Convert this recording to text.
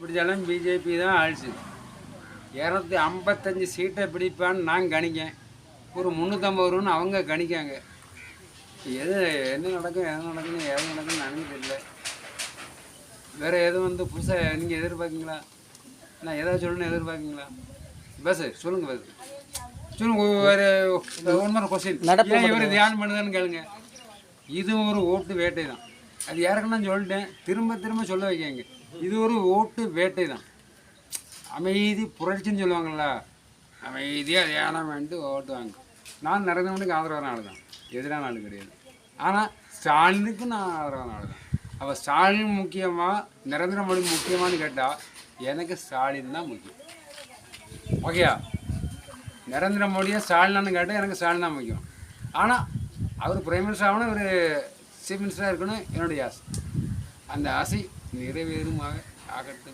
பிடிச்சாலும் பிஜேபி தான் ஆயிடுச்சு. 255 சீட்டை பிடிப்பான்னு நான் கணிக்கேன். ஒரு 350 வரும்னு அவங்க கணிக்காங்க. எது என்ன நடக்கும் எது நடக்குன்னு எனக்கு தெரியல. வேறு எதுவும் புதுசாக நீங்கள் எதிர்பார்க்கீங்களா? நான் ஏதாவது சொல்லணும்னு எதிர்பார்க்கீங்களா? பஸ் சொல்லுங்கள். பஸ் சொல்லுங்கள். வேறு ஒன்று கொஸ்டின் ஏன் இவர் தியானம் பண்ணுதான்னு கேளுங்க. இது ஒரு ஓட்டு வேட்டை தான். அது யாருக்குன்னு நான் சொல்லிட்டேன், திரும்ப சொல்ல வைக்காங்க. இது ஒரு ஓட்டு வேட்டை தான். அமைதி புரட்சின்னு சொல்லுவாங்கள்ல, அமைதியாக தியானம் வேண்டு ஓட்டுவாங்க. நான் நரேந்திர மோடிக்கு ஆதரவான ஆள் தான், எதிரான ஆள் கிடையாது. ஆனால் ஸ்டாலினுக்கு நான் ஆதரவான ஆள் தான். அப்போ ஸ்டாலின் முக்கியமாக நரேந்திர மோடி முக்கியமானு கேட்டால் எனக்கு ஸ்டாலின் தான் முக்கியம். ஓகேயா? நரேந்திர மோடியை ஸ்டாலினான்னு கேட்டால் எனக்கு ஸ்டாலின் தான் முக்கியம். ஆனால் அவர் பிரைம் மினிஸ்டர் ஆகணும், ஒரு சீஃப் மினிஸ்டராக இருக்கணும் என்னுடைய ஆசை. அந்த ஆசை நிறைவேறுமாக ஆகட்டும்.